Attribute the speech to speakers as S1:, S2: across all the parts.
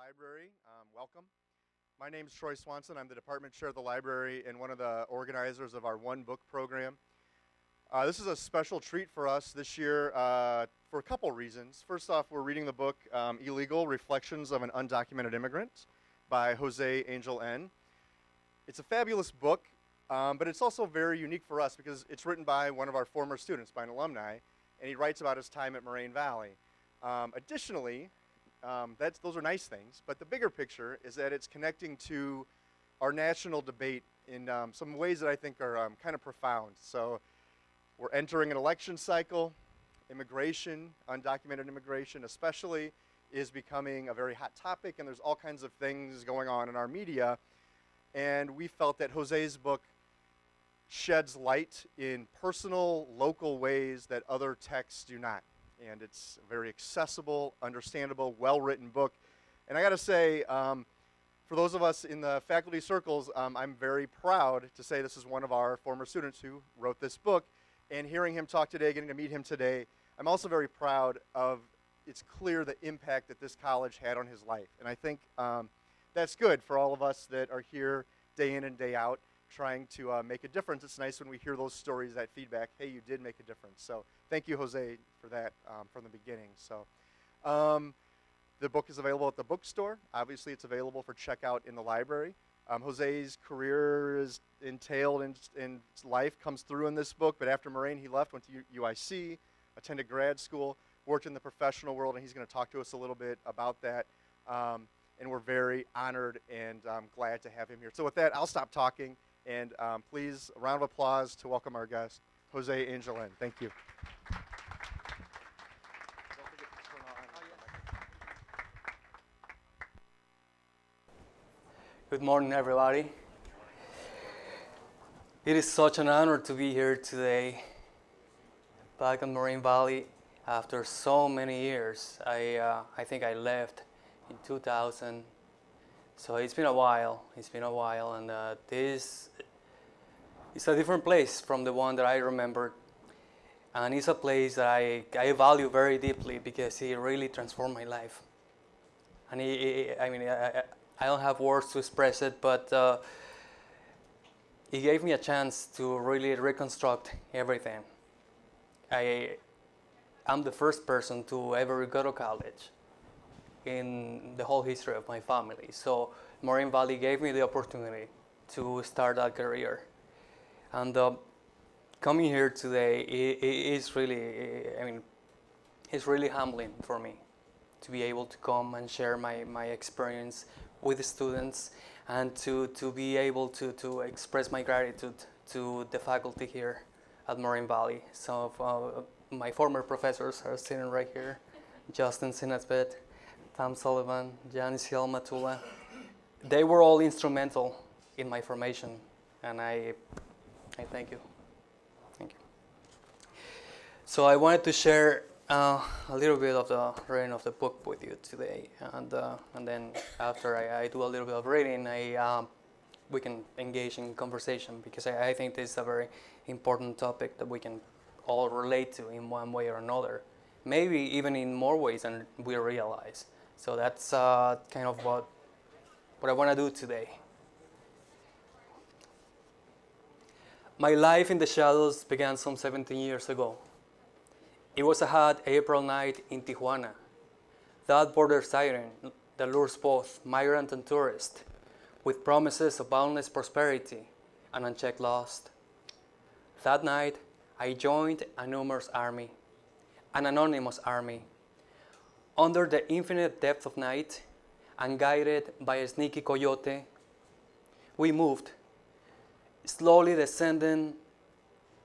S1: library. Welcome. My name is Troy Swanson. I'm the department chair of the library and one of the organizers of our One Book program. This is a special treat for us this year for a couple reasons. First off, we're reading the book Illegal Reflections of an Undocumented Immigrant by José Ángel N. It's a fabulous book, but it's also very unique for us because it's written by one of our former students, by an alumni, and he writes about his time at Moraine Valley. Additionally, those are nice things, but the bigger picture is that it's connecting to our national debate in some ways that I think are kind of profound. So we're entering an election cycle. Immigration, undocumented immigration especially, is becoming a very hot topic, and there's all kinds of things going on in our media. And we felt that Jose's book sheds light in personal, local ways that other texts do not. And it's a very accessible, understandable, well-written book. And I gotta say, for those of us in the faculty circles, I'm very proud to say this is one of our former students who wrote this book. And hearing him talk today, getting to meet him today, I'm also very proud of, it's clear the impact that this college had on his life. And I think that's good for all of us that are here day in and day out trying to make a difference. It's nice when we hear those stories, that feedback, hey, you did make a difference. So thank you, Jose, for that from the beginning. So the book is available at the bookstore. Obviously, it's available for checkout in the library. Jose's career is entailed in life, comes through in this book, but after Moraine, he left, went to UIC, attended grad school, worked in the professional world, and he's going to talk to us a little bit about that. And we're very honored and glad to have him here. So with that, I'll stop talking, and please, a round of applause to welcome our guest, José Ángel N. Thank you.
S2: Good morning, everybody. It is such an honor to be here today, back in Moraine Valley after so many years. I think I left in 2000, so it's been a while. And this is a different place from the one that I remembered, and it's a place that I value very deeply because it really transformed my life. And I don't have words to express it, but it gave me a chance to really reconstruct everything. I'm the first person to ever go to college in the whole history of my family. So Moraine Valley gave me the opportunity to start that career. And coming here today is really, it's really humbling for me to be able to come and share my experience with the students and to be able to express my gratitude to the faculty here at Moraine Valley. Some of my former professors are sitting right here: Justin Sinasbet, Tom Sullivan, Janice Matula. They were all instrumental in my formation, and I thank you. Thank you. So I wanted to share a little bit of the reading of the book with you today, and then after I do a little bit of reading, we can engage in conversation, because I think this is a very important topic that we can all relate to in one way or another, maybe even in more ways than we realize. So that's kind of what I want to do today. My life in the shadows began some 17 years ago. It was a hot April night in Tijuana, that border siren that lures both migrant and tourist, with promises of boundless prosperity and unchecked lust. That night, I joined an anonymous army, under the infinite depth of night, and guided by a sneaky coyote. We moved, slowly descending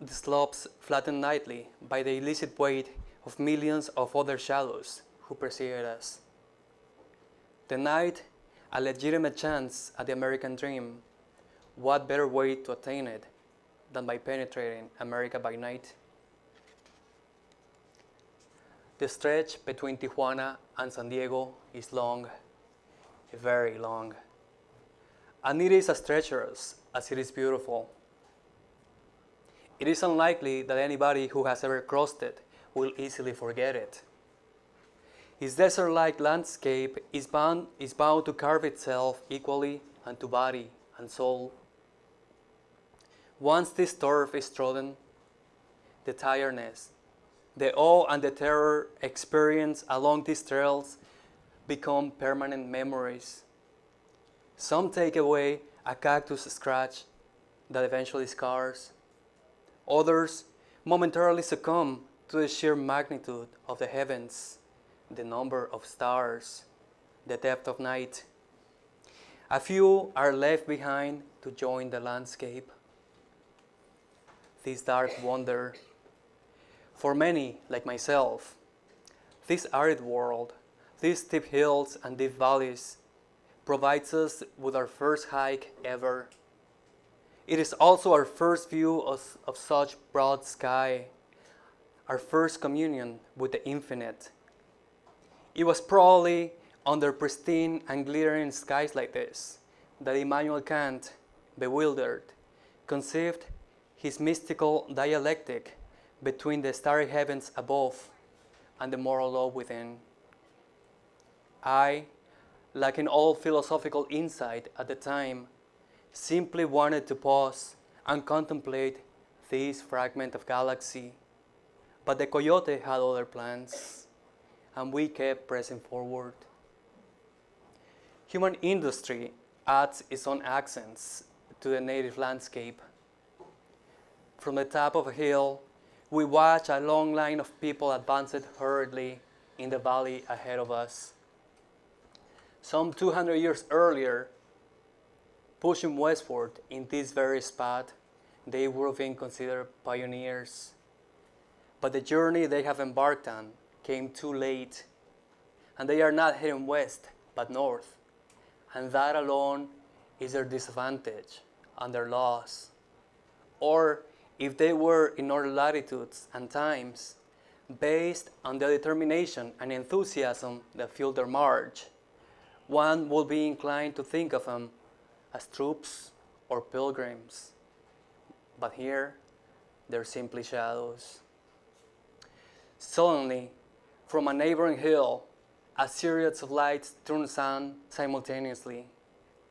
S2: the slopes flattened nightly by the illicit weight of millions of other shadows who preceded us. The night, a legitimate chance at the American dream. What better way to attain it than by penetrating America by night? The stretch between Tijuana and San Diego is long, very long. And it is as treacherous as it is beautiful. It is unlikely that anybody who has ever crossed it will easily forget it. His desert-like landscape is bound to carve itself equally unto body and soul. Once this turf is trodden, the tiredness, the awe and the terror experienced along these trails become permanent memories. Some take away a cactus scratch that eventually scars. Others momentarily succumb to the sheer magnitude of the heavens, the number of stars, the depth of night. A few are left behind to join the landscape. This dark wonder. For many, like myself, this arid world, these steep hills and deep valleys, provides us with our first hike ever. It is also our first view of such broad sky, our first communion with the infinite. It was probably under pristine and glittering skies like this that Immanuel Kant, bewildered, conceived his mystical dialectic between the starry heavens above and the moral law within. I, lacking all philosophical insight at the time, simply wanted to pause and contemplate this fragment of galaxy. But the coyote had other plans, and we kept pressing forward. Human industry adds its own accents to the native landscape. From the top of a hill, we watch a long line of people advancing hurriedly in the valley ahead of us. Some 200 years earlier, pushing westward in this very spot, they would have been considered pioneers. But the journey they have embarked on came too late, and they are not heading west, but north. And that alone is their disadvantage and their loss. Or if they were in other latitudes and times, based on the determination and enthusiasm that fueled their march, one would be inclined to think of them as troops or pilgrims. But here, they're simply shadows. Suddenly, from a neighboring hill, a series of lights turns on simultaneously.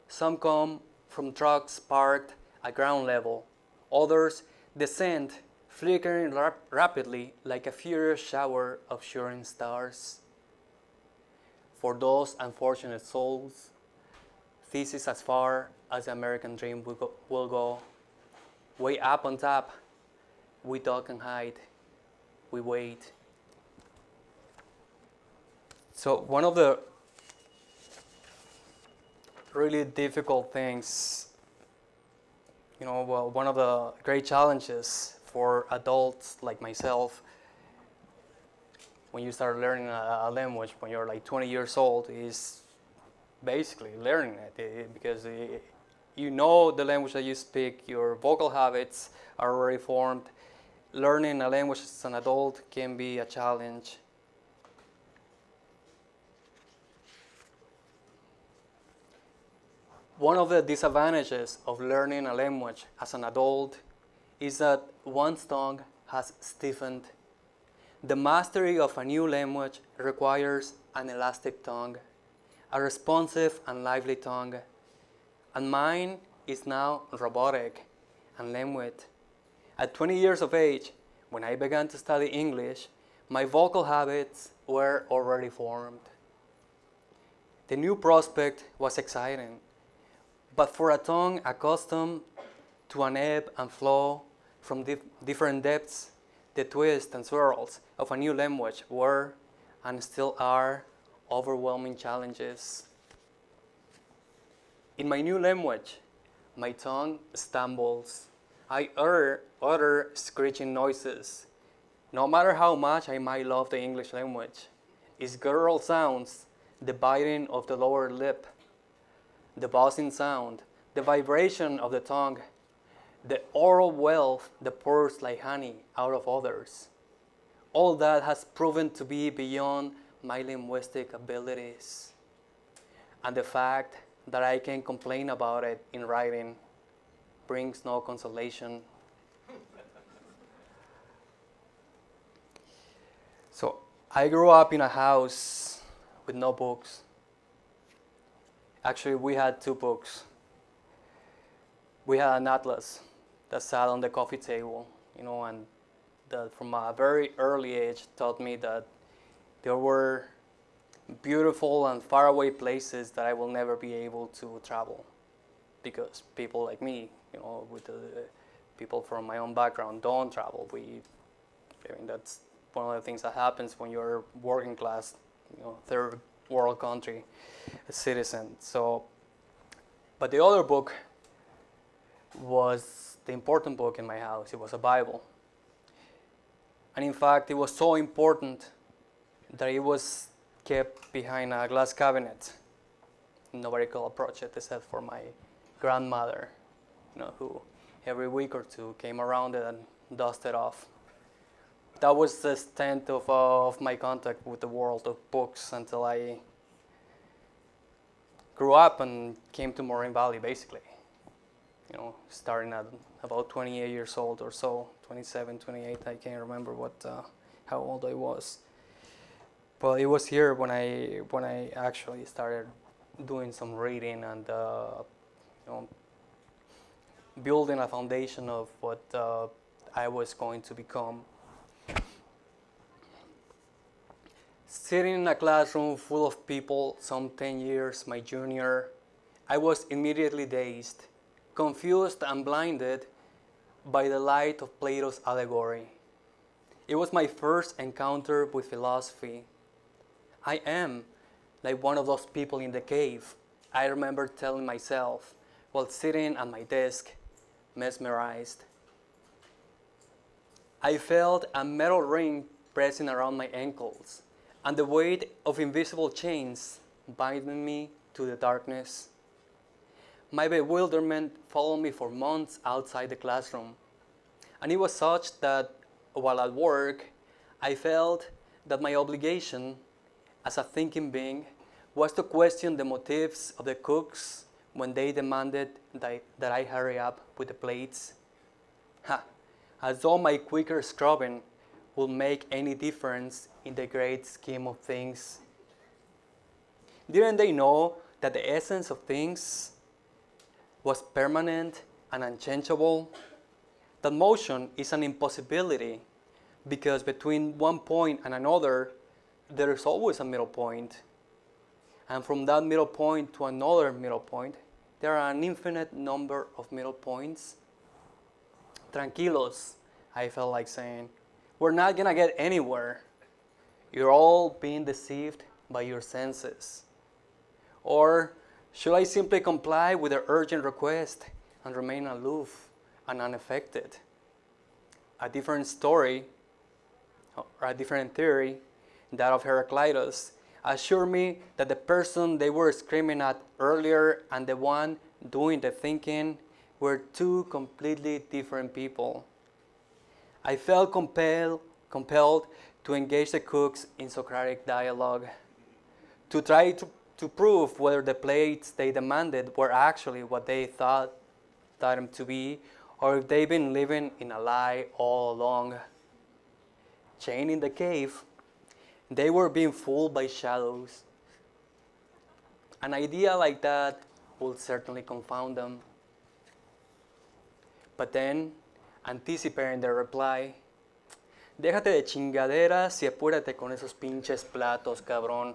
S2: Some come from trucks parked at ground level. Others descend, flickering rapidly like a furious shower of shooting stars. For those unfortunate souls, this is as far as the American dream will go. Way up on top, we duck and hide. We wait. So one of the really difficult things, one of the great challenges for adults like myself when you start learning a language when you're like 20 years old is basically learning it, because you know the language that you speak, your vocal habits are already formed. Learning a language as an adult can be a challenge. One of the disadvantages of learning a language as an adult is that one's tongue has stiffened. The mastery of a new language requires an elastic tongue, a responsive and lively tongue, and mine is now robotic and languid. At 20 years of age, when I began to study English, my vocal habits were already formed. The new prospect was exciting, but for a tongue accustomed to an ebb and flow from different depths, the twists and swirls of a new language were, and still are, overwhelming challenges. In my new language, my tongue stumbles. I utter screeching noises. No matter how much I might love the English language, its guttural sounds, the biting of the lower lip, the buzzing sound, the vibration of the tongue, the oral wealth that pours like honey out of others, all that has proven to be beyond my linguistic abilities. And the fact that I can complain about it in writing brings no consolation. So I grew up in a house with no books. Actually, we had two books. We had an atlas that sat on the coffee table, and that from a very early age taught me that there were beautiful and faraway places that I will never be able to travel because people like me, with the people from my own background don't travel. That's one of the things that happens when you're working class, third world country citizen. So, but the other book was the important book in my house. It was a Bible. And in fact, it was so important that it was kept behind a glass cabinet. Nobody could approach it except for my grandmother, who every week or two came around it and dusted off. That was the extent of my contact with the world of books until I grew up and came to Moraine Valley, basically. Starting at about 28 years old or so, 27, 28, I can't remember how old I was. But it was here when I actually started doing some reading and building a foundation of what I was going to become. Sitting in a classroom full of people, some 10 years my junior, I was immediately dazed, confused and blinded by the light of Plato's allegory. It was my first encounter with philosophy. I am like one of those people in the cave, I remember telling myself while sitting at my desk, mesmerized. I felt a metal ring pressing around my ankles and the weight of invisible chains binding me to the darkness. My bewilderment followed me for months outside the classroom, and it was such that while at work, I felt that my obligation as a thinking being was to question the motives of the cooks when they demanded that I hurry up with the plates. As though my quicker scrubbing would make any difference in the great scheme of things. Didn't they know that the essence of things was permanent and unchangeable? That motion is an impossibility because between one point and another, there is always a middle point. And from that middle point to another middle point, there are an infinite number of middle points. Tranquilos, I felt like saying. We're not gonna get anywhere. You're all being deceived by your senses. Or should I simply comply with the urgent request and remain aloof and unaffected? A different story, or a different theory, that of Heraclitus, assured me that the person they were screaming at earlier and the one doing the thinking were two completely different people. I felt compelled to engage the cooks in Socratic dialogue, to try to prove whether the plates they demanded were actually what they thought them to be, or if they've been living in a lie all along. Chained in the cave, they were being fooled by shadows. An idea like that would certainly confound them. But then, anticipating their reply, déjate de chingaderas y apúrate con esos pinches platos, cabrón.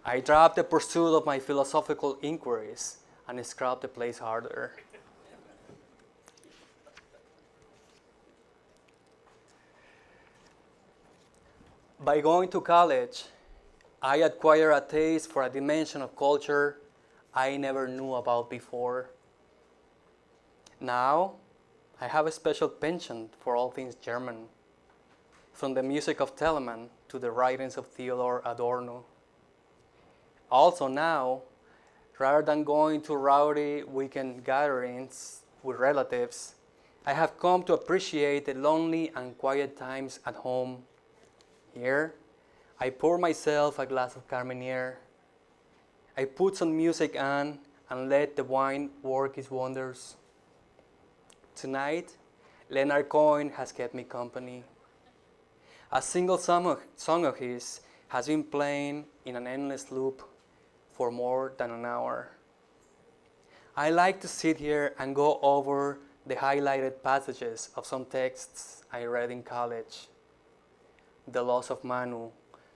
S2: I dropped the pursuit of my philosophical inquiries and scrubbed the place harder. By going to college, I acquired a taste for a dimension of culture I never knew about before. Now, I have a special penchant for all things German, from the music of Telemann to the writings of Theodor Adorno. Also now, rather than going to rowdy weekend gatherings with relatives, I have come to appreciate the lonely and quiet times at home. Here, I pour myself a glass of Carmenere. I put some music on and let the wine work its wonders. Tonight, Leonard Cohen has kept me company. A single song of his has been playing in an endless loop for more than an hour. I like to sit here and go over the highlighted passages of some texts I read in college. The Laws of Manu,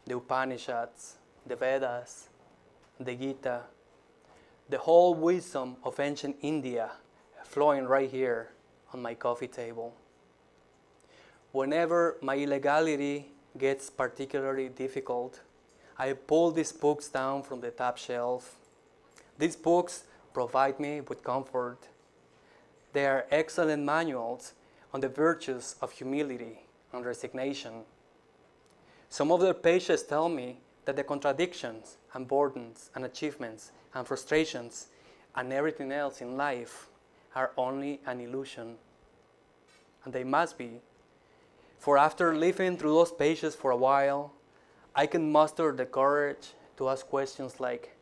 S2: the Upanishads, the Vedas, the Gita, the whole wisdom of ancient India flowing right here on my coffee table. Whenever my illegality gets particularly difficult, I pull these books down from the top shelf. These books provide me with comfort. They are excellent manuals on the virtues of humility and resignation. Some of their pages tell me that the contradictions and burdens and achievements and frustrations and everything else in life are only an illusion. And they must be. For after living through those pages for a while, I can muster the courage to ask questions like,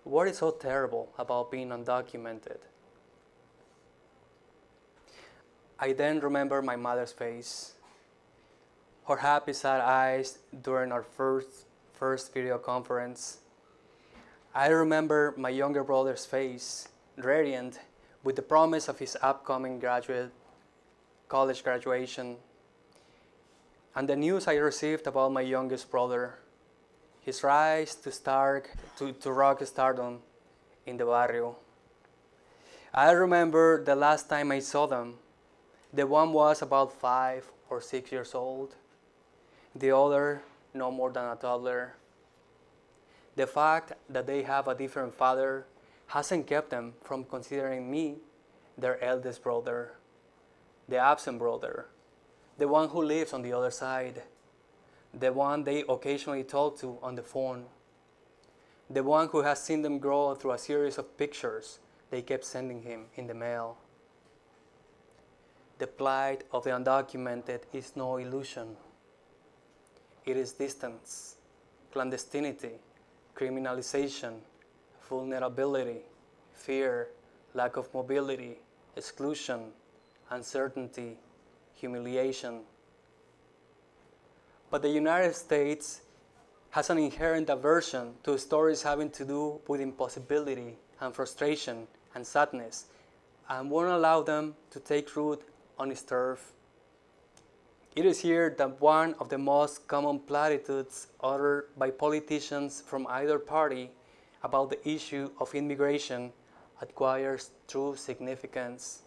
S2: what is so terrible about being undocumented? I then remember my mother's face, her happy sad eyes during our first video conference. I remember my younger brother's face, radiant with the promise of his upcoming college graduation, and the news I received about my youngest brother, his rise to rock stardom in the barrio. I remember the last time I saw them. The one was about 5 or 6 years old. The other, no more than a toddler. The fact that they have a different father hasn't kept them from considering me their eldest brother, the absent brother, the one who lives on the other side, the one they occasionally talk to on the phone, the one who has seen them grow through a series of pictures they kept sending him in the mail. The plight of the undocumented is no illusion. It is distance, clandestinity, criminalization, vulnerability, fear, lack of mobility, exclusion, uncertainty, humiliation. But the United States has an inherent aversion to stories having to do with impossibility and frustration and sadness, and won't allow them to take root on its turf. It is here that one of the most common platitudes uttered by politicians from either party about the issue of immigration acquires true significance.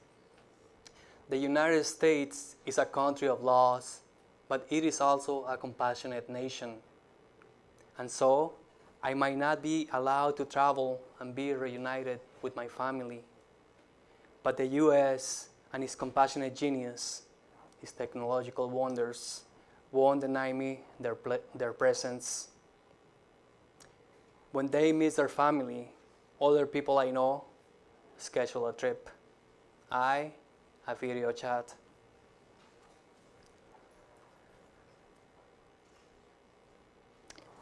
S2: The United States is a country of laws, but it is also a compassionate nation. And so, I might not be allowed to travel and be reunited with my family. But the U.S. and its compassionate genius, its technological wonders, won't deny me their presence. When they miss their family, other people I know schedule a trip. A video chat.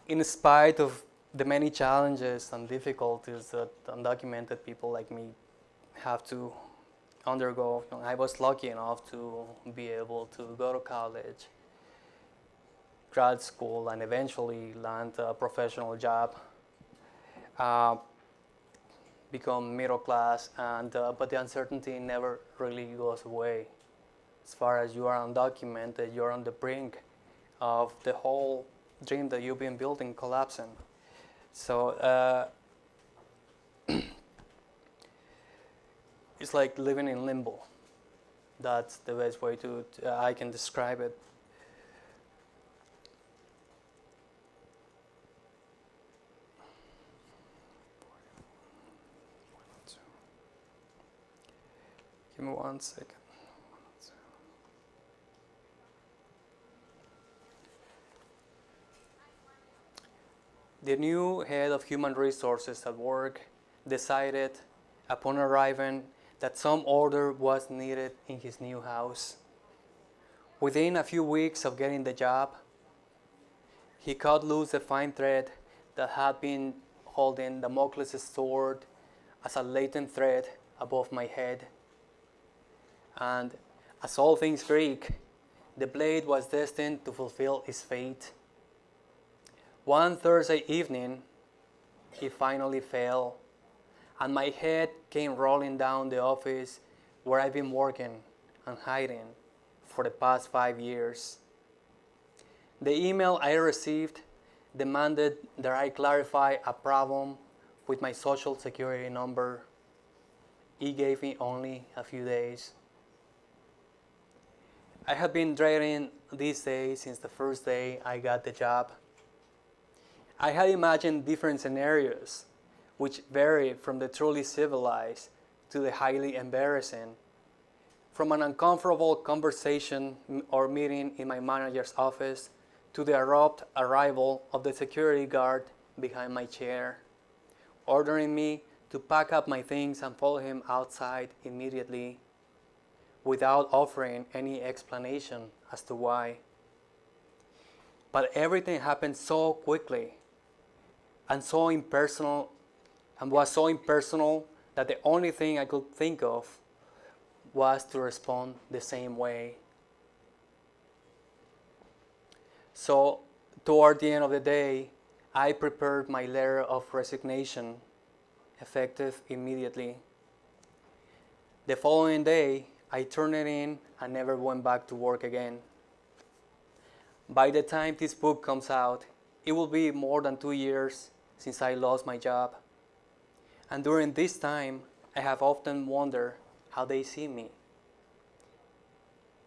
S2: In spite of the many challenges and difficulties that undocumented people like me have to undergo, I was lucky enough to be able to go to college, grad school, and eventually land a professional job, become middle class, but the uncertainty never really goes away. As far as you are undocumented, you're on the brink of the whole dream that you've been building collapsing. So it's like living in limbo. That's the best way I can describe it. Give me 1 second. The new head of human resources at work decided, upon arriving, that some order was needed in his new house. Within a few weeks of getting the job, he cut loose the fine thread that had been holding Damocles' sword as a latent thread above my head. And as all things Greek, the blade was destined to fulfill its fate. One Thursday evening, it finally fell, and my head came rolling down the office where I've been working and hiding for the past 5 years. The email I received demanded that I clarify a problem with my social security number. It gave me only a few days. I have been dreading these days since the first day I got the job. I had imagined different scenarios, which varied from the truly civilized to the highly embarrassing, from an uncomfortable conversation or meeting in my manager's office to the abrupt arrival of the security guard behind my chair, ordering me to pack up my things and follow him outside immediately, without offering any explanation as to why. But everything happened so quickly and so impersonal, and was so impersonal that the only thing I could think of was to respond the same way. So, toward the end of the day, I prepared my letter of resignation, effective immediately. The following day, I turned it in and never went back to work again. By the time this book comes out, it will be more than 2 years since I lost my job. And during this time, I have often wondered how they see me,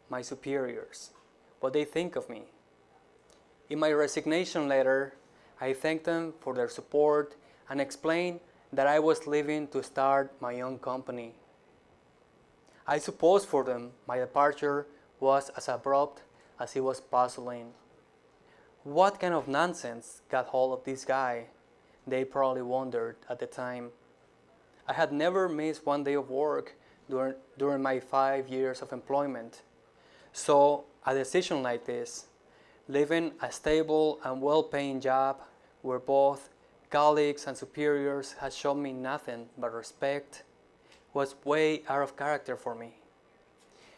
S2: my superiors, what they think of me. In my resignation letter, I thanked them for their support and explained that I was leaving to start my own company. I suppose for them, my departure was as abrupt as it was puzzling. What kind of nonsense got hold of this guy? They probably wondered at the time. I had never missed one day of work during my 5 years of employment. So a decision like this, leaving a stable and well-paying job where both colleagues and superiors had shown me nothing but respect, was way out of character for me,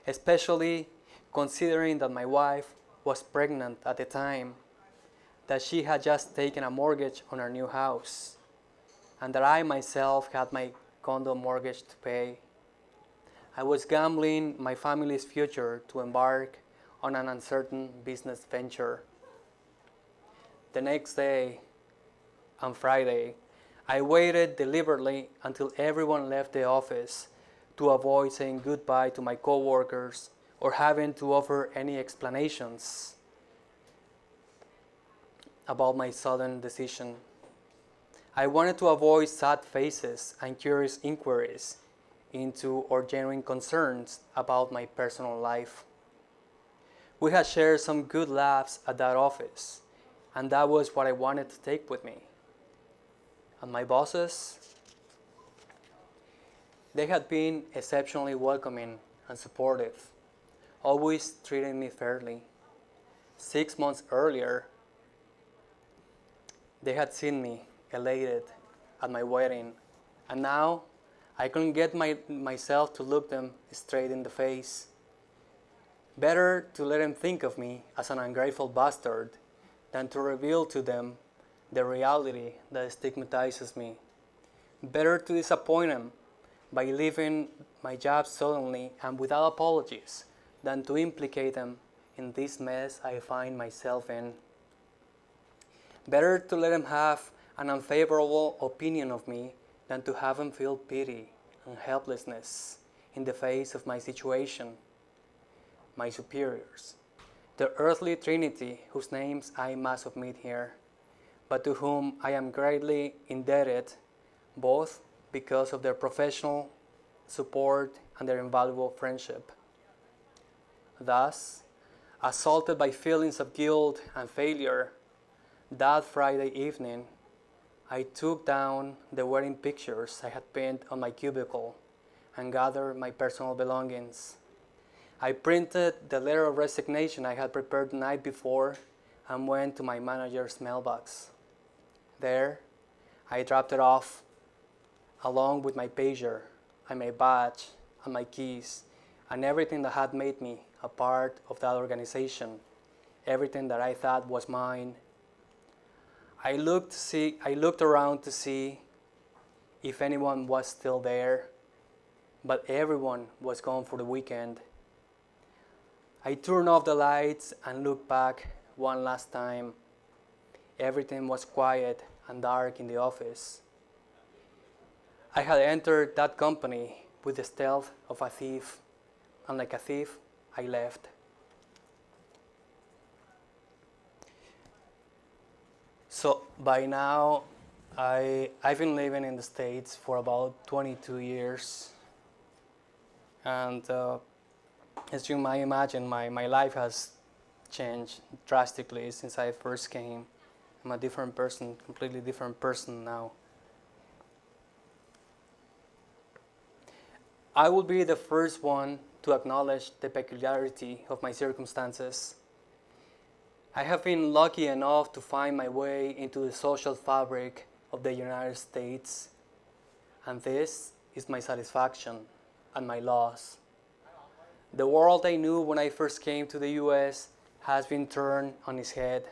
S2: especially considering that my wife was pregnant at the time, that she had just taken a mortgage on our new house, and that I myself had my condo mortgage to pay. I was gambling my family's future to embark on an uncertain business venture. The next day, on Friday, I waited deliberately until everyone left the office to avoid saying goodbye to my coworkers or having to offer any explanations about my sudden decision. I wanted to avoid sad faces and curious inquiries into or genuine concerns about my personal life. We had shared some good laughs at that office, and that was what I wanted to take with me. And my bosses, they had been exceptionally welcoming and supportive, always treating me fairly. 6 months earlier, they had seen me elated at my wedding, and now I couldn't get myself to look them straight in the face. Better to let them think of me as an ungrateful bastard than to reveal to them the reality that stigmatizes me. Better to disappoint them by leaving my job suddenly and without apologies than to implicate them in this mess I find myself in. Better to let them have an unfavorable opinion of me than to have them feel pity and helplessness in the face of my situation. My superiors, the earthly trinity whose names I must omit here, but to whom I am greatly indebted, both because of their professional support and their invaluable friendship. Thus, assaulted by feelings of guilt and failure, that Friday evening, I took down the wedding pictures I had pinned on my cubicle and gathered my personal belongings. I printed the letter of resignation I had prepared the night before and went to my manager's mailbox. There, I dropped it off, along with my pager and my badge and my keys and everything that had made me a part of that organization, everything that I thought was mine. I looked around to see if anyone was still there, but everyone was gone for the weekend. I turned off the lights and looked back one last time. Everything was quiet and dark in the office. I had entered that company with the stealth of a thief, and like a thief, I left. So by now, I've been living in the States for about 22 years. And as you might imagine, my life has changed drastically since I first came. I'm a different person, completely different person now. I will be the first one to acknowledge the peculiarity of my circumstances. I have been lucky enough to find my way into the social fabric of the United States, and this is my satisfaction and my loss. The world I knew when I first came to the US has been turned on its head.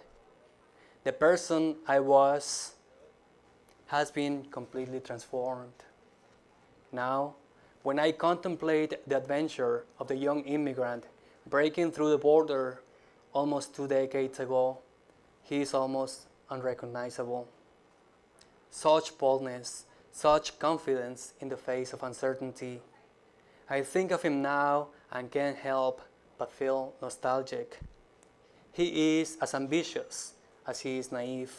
S2: The person I was has been completely transformed. Now, when I contemplate the adventure of the young immigrant breaking through the border almost 2 decades ago, he is almost unrecognizable. Such boldness, such confidence in the face of uncertainty. I think of him now and can't help but feel nostalgic. He is as ambitious as he is naive.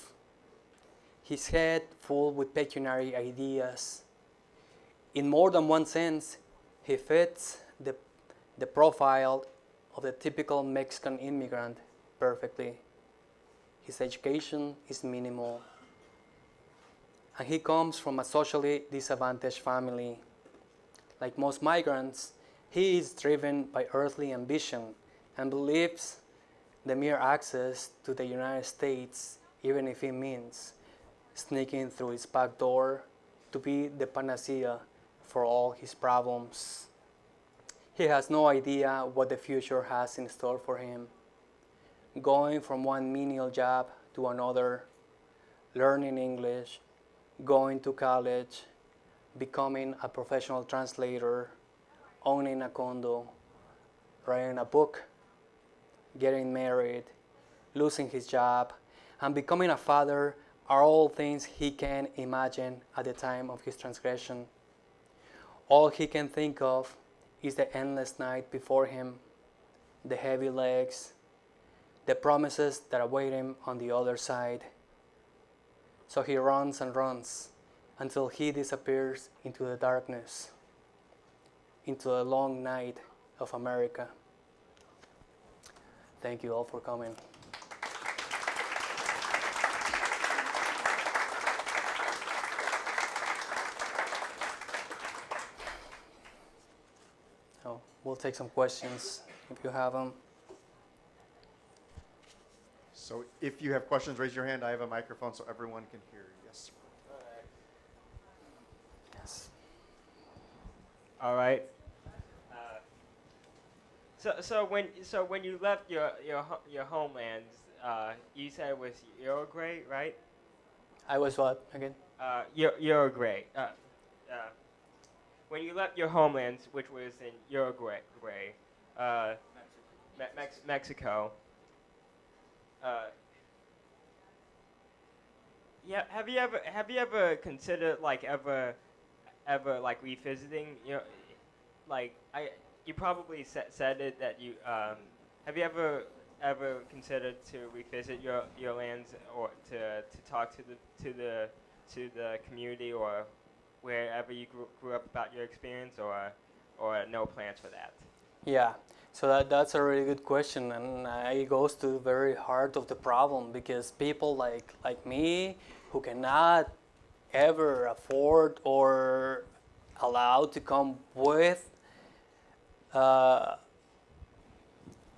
S2: His head full with pecuniary ideas. In more than one sense, he fits the profile of the typical Mexican immigrant perfectly. His education is minimal, and he comes from a socially disadvantaged family. Like most migrants, he is driven by earthly ambition and believes the mere access to the United States, even if it means sneaking through its back door, to be the panacea for all his problems. He has no idea what the future has in store for him. Going from one menial job to another, learning English, going to college, becoming a professional translator, owning a condo, writing a book, getting married, losing his job, and becoming a father are all things he can imagine at the time of his transgression. All he can think of is the endless night before him, the heavy legs, the promises that await him on the other side. So he runs and runs until he disappears into the darkness, into the long night of America. Thank you all for coming. So we'll take some questions if you have them.
S1: So if you have questions, raise your hand. I have a microphone so everyone can hear. Yes, sir.
S2: Yes.
S3: All right. So when you left your homeland, you said it was Uruguay, right?
S2: I was what again?
S3: Uruguay. When you left your homeland, which was in Uruguay, Mexico. Yeah. Have you ever considered ever like revisiting you probably said it that you have you ever considered to revisit your lands or to talk to the community or wherever you grew up about your experience or no plans for that?
S2: Yeah, so that's a really good question, and it goes to the very heart of the problem because people like me who cannot ever afford or allow to come with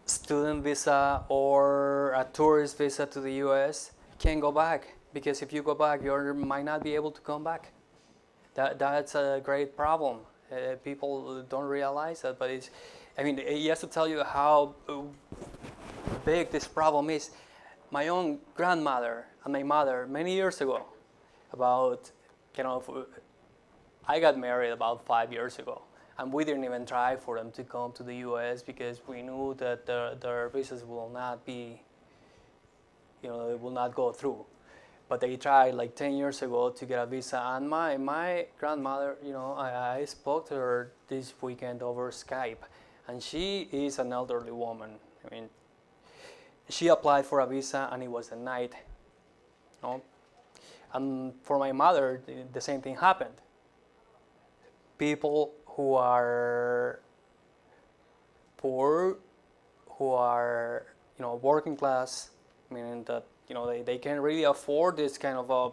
S2: student visa or a tourist visa to the US can't go back, because if you go back you might not be able to come back. That's a great problem. People don't realize that, but he has to tell you how big this problem is. my own grandmother and my mother many years ago about, I got married about 5 years ago, and we didn't even try for them to come to the U.S. because we knew that their visas will not be, it will not go through. But they tried like 10 years ago to get a visa, and my grandmother, I spoke to her this weekend over Skype, and she is an elderly woman. I mean, she applied for a visa and it was denied. And for my mother, the same thing happened. People who are poor, who are working class, meaning that they can't really afford this kind of a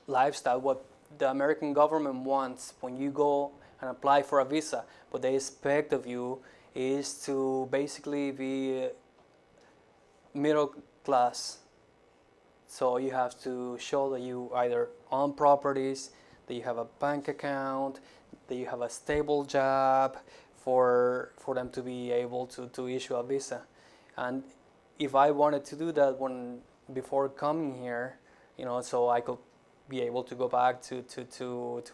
S2: lifestyle. What the American government wants when you go and apply for a visa, what they expect of you is to basically be middle class. So you have to show that you either own properties, that you have a bank account, that you have a stable job for them to be able to issue a visa. And if I wanted to do that before coming here, so I could be able to go back to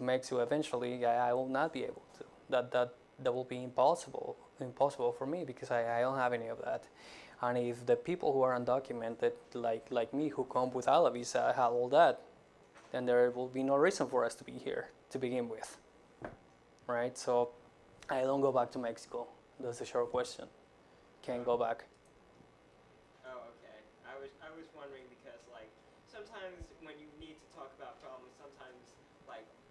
S2: Mexico eventually, I will not be able to. That will be impossible for me because I don't have any of that. And if the people who are undocumented, like me, who come without a visa, have all that, then there will be no reason for us to be here to begin with, right? So I don't go back to Mexico. That's a short question. Can't go back.
S3: Oh, okay. I was wondering because sometimes when you need to talk about problems, sometimes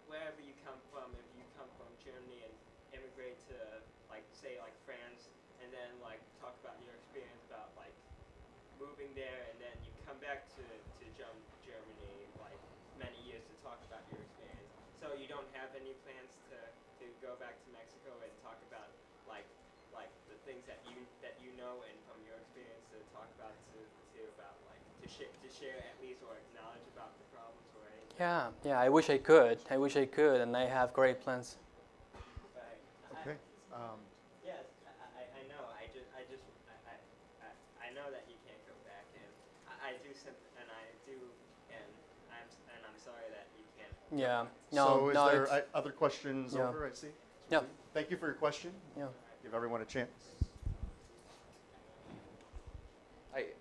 S3: wherever you come from, if you come from Germany and immigrate to say France, and then talk about your experience about moving there, and then you come back to Germany many years to talk about your experience. So you don't have any plans to go back to Mexico and talk about the things that you know and from your experience to talk about to share at least or acknowledge about the problems or anything.
S2: Yeah. I wish I could, and I have great plans.
S3: Right.
S1: Okay.
S3: Yes, I know. I know that you can't go back, and I'm sorry that you can't.
S2: Yeah.
S1: So
S2: no.
S1: is there other questions
S2: Yeah.
S1: over, I see?
S2: Yeah.
S1: Thank you for your question.
S2: Yeah.
S1: Give everyone a chance.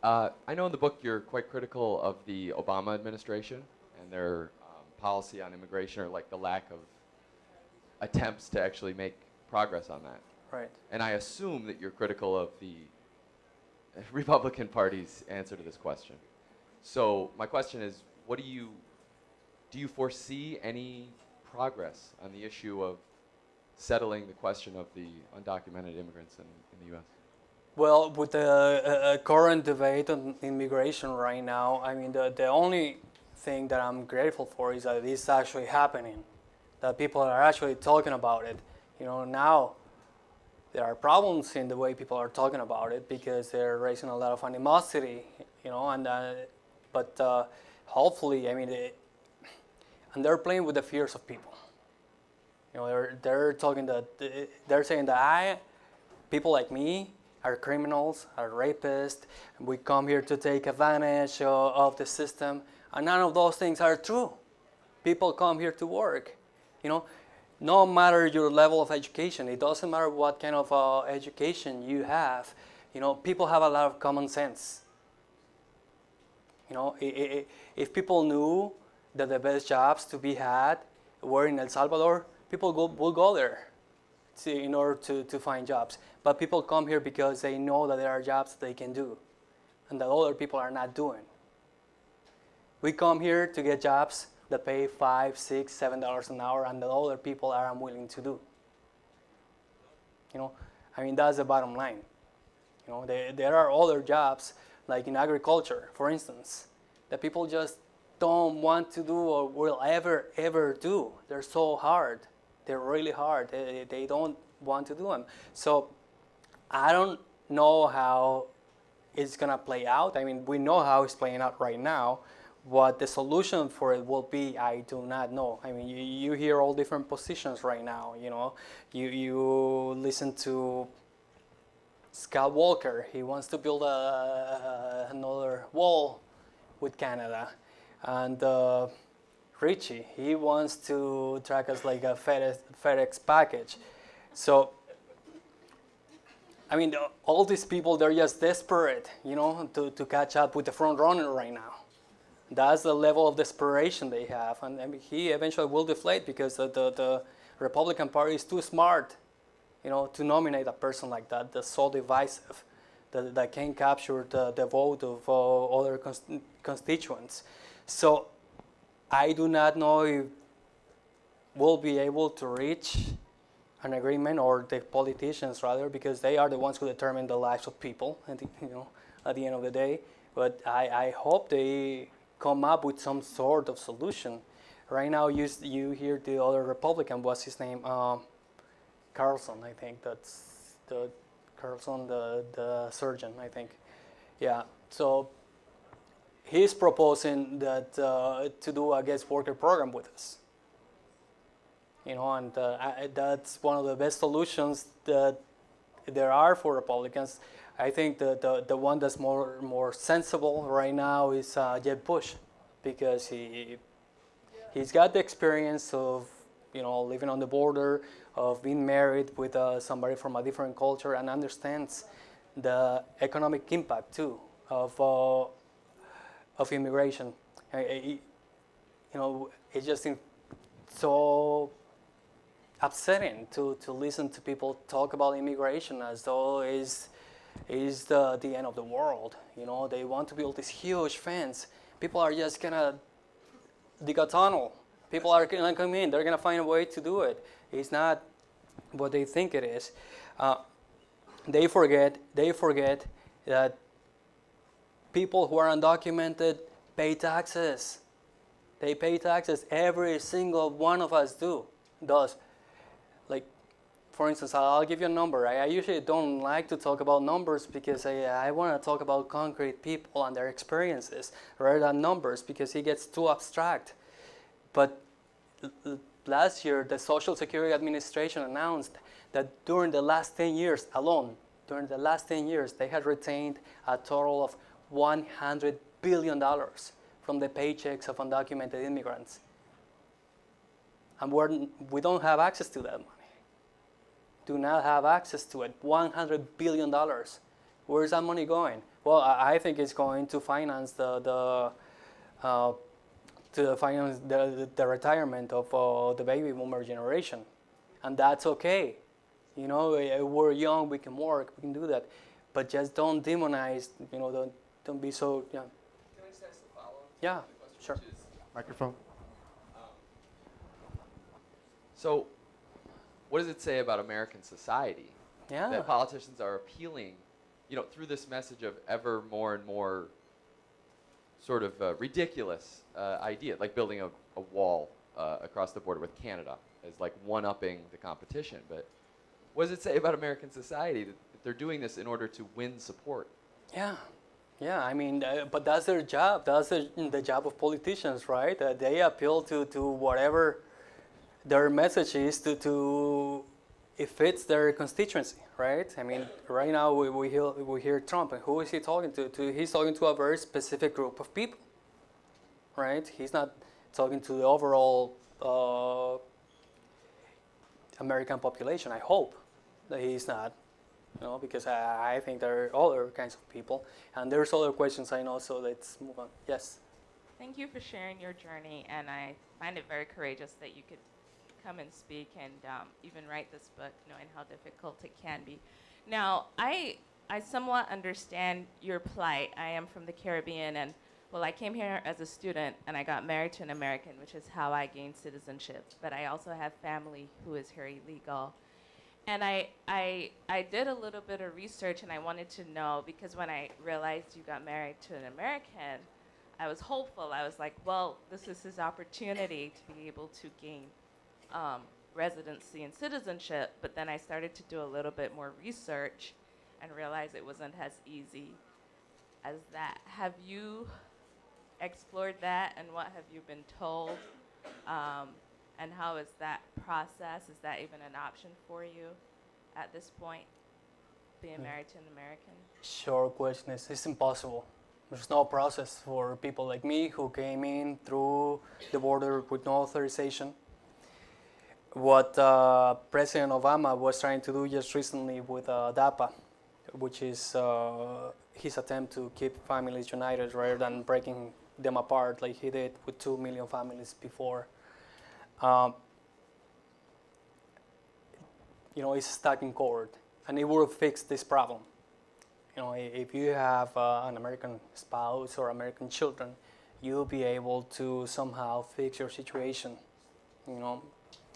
S4: I know in the book you're quite critical of the Obama administration and their policy on immigration, or the lack of attempts to actually make progress on that.
S2: Right.
S4: And I assume that you're critical of the Republican Party's answer to this question. So my question is, do you foresee any progress on the issue of settling the question of the undocumented immigrants in the U.S.?
S2: Well, with the current debate on immigration right now, I mean, the only thing that I'm grateful for is that it's actually happening, that people are actually talking about it. Now there are problems in the way people are talking about it because they're raising a lot of animosity, but hopefully, I mean, and they're playing with the fears of people. They're saying that people like me are criminals, are rapists, and we come here to take advantage of the system, and none of those things are true. People come here to work, no matter your level of education. It doesn't matter what kind of education you have. People have a lot of common sense. If people knew that the best jobs to be had were in El Salvador, people will go there in order to find jobs. But people come here because they know that there are jobs that they can do and that other people are not doing. We come here to get jobs that pay $5, $6, $7 an hour, and that other people are unwilling to do. I mean, that's the bottom line. There are other jobs, like in agriculture, for instance, that people just don't want to do or will ever do. They're so hard. They're really hard. They don't want to do them. So I don't know how it's going to play out. I mean, we know how it's playing out right now. What the solution for it will be, I do not know. I mean, you hear all different positions right now. You listen to Scott Walker, he wants to build another wall with Canada. And Richie, he wants to track us like a FedEx package. So, I mean, all these people, they're just desperate, to catch up with the front runner right now. That's the level of desperation they have. And I mean, he eventually will deflate because the Republican Party is too smart, to nominate a person like that, that's so divisive, that can capture the vote of other constituents. So I do not know if we'll be able to reach an agreement, or the politicians rather, because they are the ones who determine the lives of people at the end of the day. But I hope they come up with some sort of solution. Right now, you hear the other Republican, what's his name? Carlson, I think that's the Carlson, the surgeon, I think. Yeah, so he's proposing that to do a guest worker program with us. And that's one of the best solutions that there are for Republicans. I think the one that's more sensible right now is Jeb Bush, because he's got the experience of living on the border, of being married with somebody from a different culture, and understands the economic impact too of immigration. It's just so upsetting to listen to people talk about immigration as though is the end of the world. They want to build this huge fence. People are just gonna dig a tunnel. People are gonna come in. They're gonna find a way to do it. It's not what they think it is. They forget that people who are undocumented pay taxes. They pay taxes. Every single one of us does. Like, for instance, I'll give you a number. I usually don't like to talk about numbers because I want to talk about concrete people and their experiences rather than numbers, because it gets too abstract. But last year, the Social Security Administration announced that during the last 10 years alone, they had retained a total of $100 billion from the paychecks of undocumented immigrants. And we don't have access to that money. Do not have access to it. $100 billion. Where is that money going? Well, I think it's going to finance the retirement of the baby boomer generation, and that's okay. We're young, we can work, we can do that, but just don't demonize. Don't be so. Yeah.
S4: Can I just ask the follow-up?
S2: Yeah, sure.
S1: Microphone.
S4: So, what does it say about American society
S2: Yeah.
S4: that politicians are appealing, through this message of ever more and more sort of ridiculous idea, like building a wall across the border with Canada as like one-upping the competition? But what does it say about American society that they're doing this in order to win support?
S2: Yeah. I mean, but that's their job. That's the job of politicians, right? They appeal to whatever their message is to it fits their constituency, right? I mean, right now we hear Trump, and who is he talking to? He's talking to a very specific group of people, right? He's not talking to the overall American population. I hope that he's not, because I think there are other kinds of people, and there's other questions I know. So let's move on. Yes.
S5: Thank you for sharing your journey, and I find it very courageous that you could come and speak and even write this book, knowing how difficult it can be. Now, I somewhat understand your plight. I am from the Caribbean, and I came here as a student, and I got married to an American, which is how I gained citizenship. But I also have family who is here illegal. And I did a little bit of research, and I wanted to know, because when I realized you got married to an American, I was hopeful. I was like, well, this is his opportunity to be able to gain residency and citizenship. But then I started to do a little bit more research and realized it wasn't as easy as that. Have you explored that, and what have you been told? And how is that process? Is that even an option for you at this point? being married to an American?
S2: Short question is, it's impossible. There's no process for people like me who came in through the border with no authorization. What President Obama was trying to do just recently with DAPA, which is his attempt to keep families united rather than breaking them apart like he did with 2 million families before. It's stuck in court, and it will fix this problem. If you have an American spouse or American children, you'll be able to somehow fix your situation.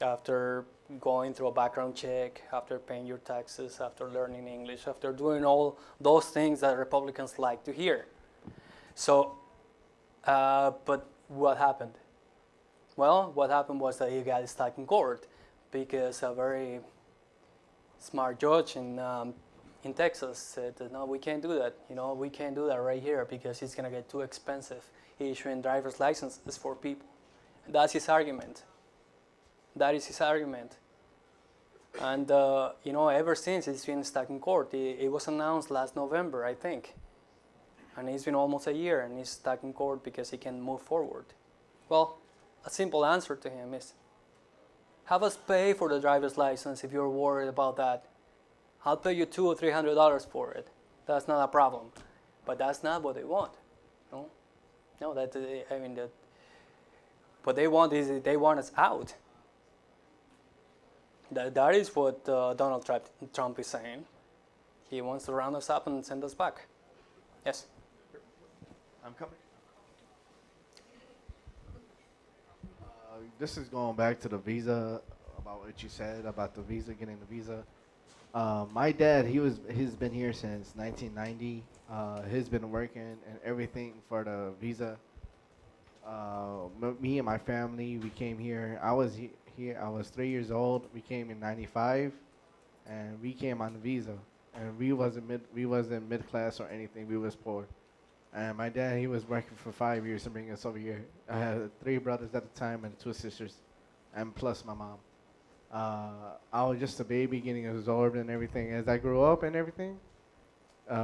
S2: After going through a background check, after paying your taxes, after learning English, after doing all those things that Republicans like to hear. So, but what happened? Well, what happened was that he got stuck in court because a very smart judge in Texas said that, no, we can't do that. We can't do that right here because it's going to get too expensive issuing driver's licenses for people. And that's his argument. That is his argument. And, ever since it's been stuck in court. It was announced last November, I think. And it's been almost a year and he's stuck in court because he can't move forward. Well, a simple answer to him is, have us pay for the driver's license if you're worried about that. I'll pay you $200 or $300 for it. That's not a problem. But that's not what they want. No, what they want is they want us out. That is what Donald Trump is saying. He wants to round us up and send us back. Yes?
S6: I'm coming. This is going back to the visa, about what you said about the visa, getting the visa. My dad, he's been here since 1990. He's been working and everything for the visa. Me and my family, we came here. I was here. I was 3 years old. We came in '95, and we came on the visa. And we wasn't mid class or anything. We was poor. And my dad, he was working for 5 years to bring us over here. I had 3 brothers at the time and 2 sisters, and plus my mom. I was just a baby getting absorbed and everything. As I grew up and everything,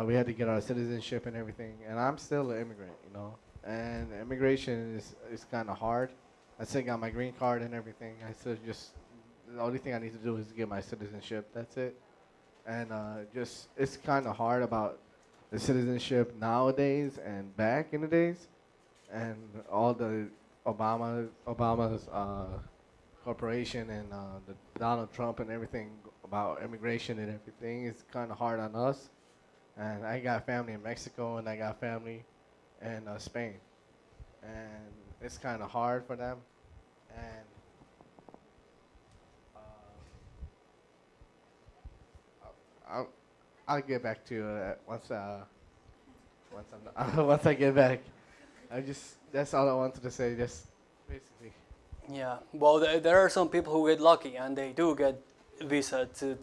S6: we had to get our citizenship and everything. And I'm still an immigrant, And immigration is kind of hard. I still got my green card and everything. The only thing I need to do is get my citizenship. That's it. And it's kind of hard about the citizenship nowadays and back in the days. And all the Obama's corporation and the Donald Trump and everything about immigration and everything is kind of hard on us. And I got family in Mexico and I got family in Spain. And it's kind of hard for them. And I'll get back to you once I get back. That's all I wanted to say. Just basically.
S2: Yeah. Well, there are some people who get lucky and they do get visa to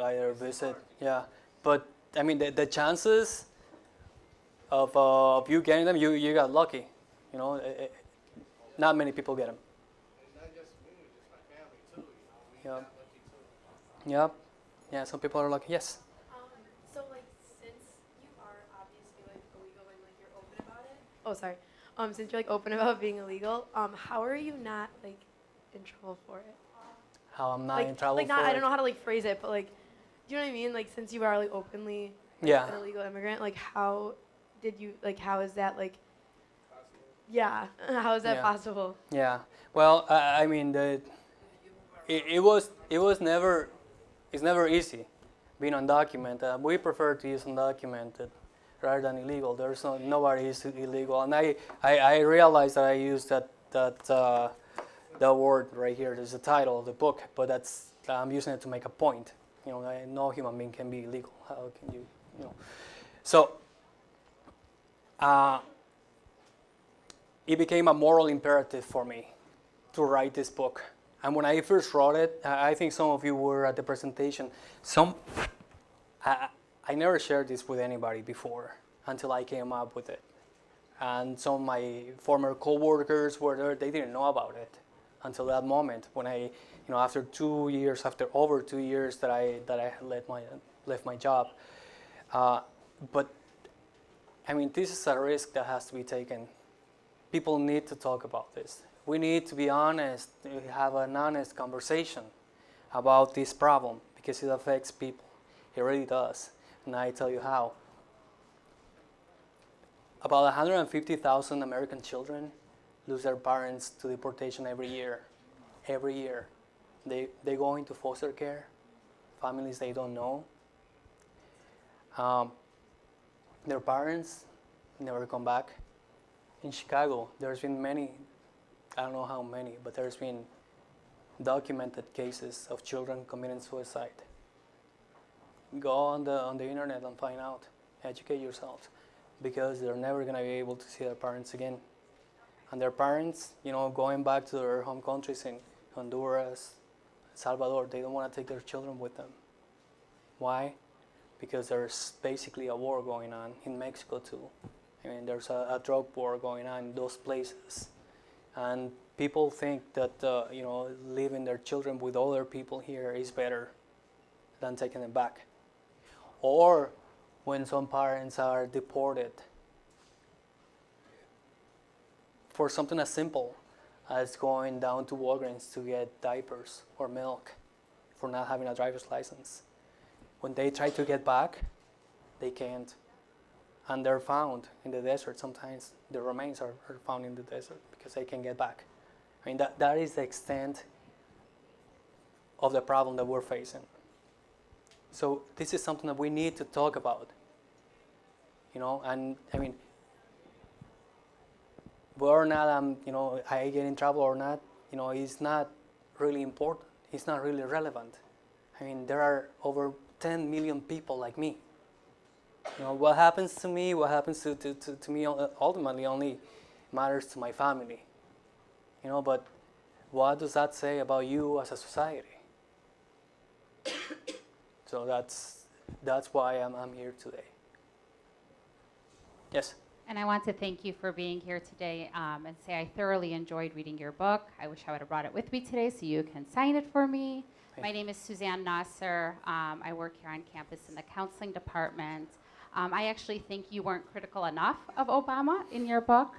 S2: either visit. Yeah. But I mean, the chances of you getting them, you got lucky. Not many people get them.
S6: And not just me, just my family too. We
S2: Yeah.
S6: got lucky too.
S2: Yep. Yeah. Some people are lucky. Yes.
S7: So since you are obviously illegal and you're open about it. Oh, sorry. Since you're open about being illegal, how are you not in trouble for it?
S2: How I'm not in trouble for
S7: I don't
S2: it.
S7: know how to phrase it, but do you know what I mean? Since you are openly
S2: Yeah.
S7: an illegal immigrant, how did you how is that yeah, how is that
S2: Yeah.
S7: possible?
S2: Yeah. Well, I mean, it's never easy being undocumented. We prefer to use undocumented rather than illegal. There's nobody is illegal, and I realized that I used that word right here. There's the title of the book, but I'm using it to make a point. No human being can be illegal. How can you? So. It became a moral imperative for me to write this book. And when I first wrote it, I think some of you were at the presentation. I never shared this with anybody before until I came up with it. And some of my former co-workers were there, they didn't know about it until that moment when after over 2 years that I let left my job. But I mean, this is a risk that has to be taken. People need to talk about this. We need to be honest, have an honest conversation about this problem because it affects people. It really does. And I tell you how. About 150,000 American children lose their parents to deportation every year. Every year. They go into foster care, families they don't know. Their parents never come back. In Chicago, there's been many, I don't know how many, but there's been documented cases of children committing suicide. Go on the internet and find out. Educate yourselves, because they're never going to be able to see their parents again. And their parents, going back to their home countries in Honduras, El Salvador, they don't want to take their children with them. Why? Because there's basically a war going on in Mexico too. I mean, there's a drug war going on in those places. And people think that, leaving their children with other people here is better than taking them back. Or when some parents are deported for something as simple as going down to Walgreens to get diapers or milk for not having a driver's license. When they try to get back, they can't. And they're found in the desert. Sometimes the remains are found in the desert because they can't get back. I mean, that is the extent of the problem that we're facing. So this is something that we need to talk about. And I mean, whether or not I get in trouble or not, it's not really important. It's not really relevant. I mean, there are over 10 million people like me. What happens to me, what happens to me ultimately only matters to my family. But what does that say about you as a society? So that's why I'm here today. Yes?
S8: And I want to thank you for being here today and say I thoroughly enjoyed reading your book. I wish I would have brought it with me today so you can sign it for me. My name is Suzanne Nasser. I work here on campus in the counseling department. I actually think you weren't critical enough of Obama in your book,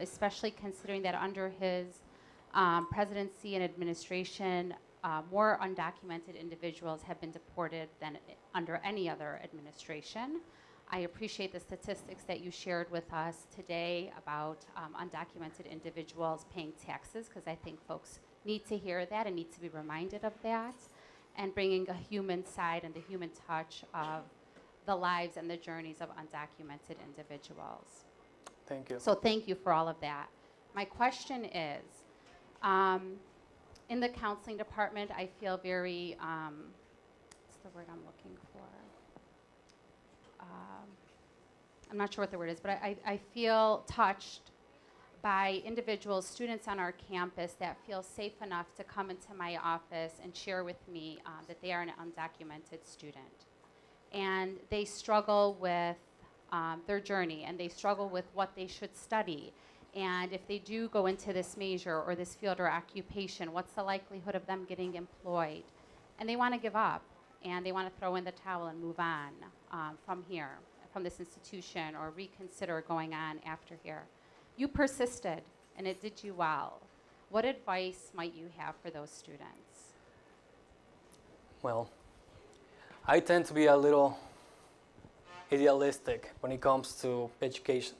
S8: especially considering that under his presidency and administration, more undocumented individuals have been deported than under any other administration. I appreciate the statistics that you shared with us today about undocumented individuals paying taxes, because I think folks need to hear that and need to be reminded of that, and bringing a human side and the human touch of the lives and the journeys of undocumented individuals.
S2: Thank you.
S8: So thank you for all of that. My question is, in the counseling department, I feel very, what's the word I'm looking for? I'm not sure what the word is, but I feel touched by individuals, students on our campus that feel safe enough to come into my office and share with me that they are an undocumented student. And they struggle with their journey, and they struggle with what they should study. And if they do go into this major or this field or occupation, what's the likelihood of them getting employed? And they want to give up, and they want to throw in the towel and move on from here, from this institution, or reconsider going on after here. You persisted, and it did you well. What advice might you have for those students?
S2: Well, I tend to be a little idealistic when it comes to education.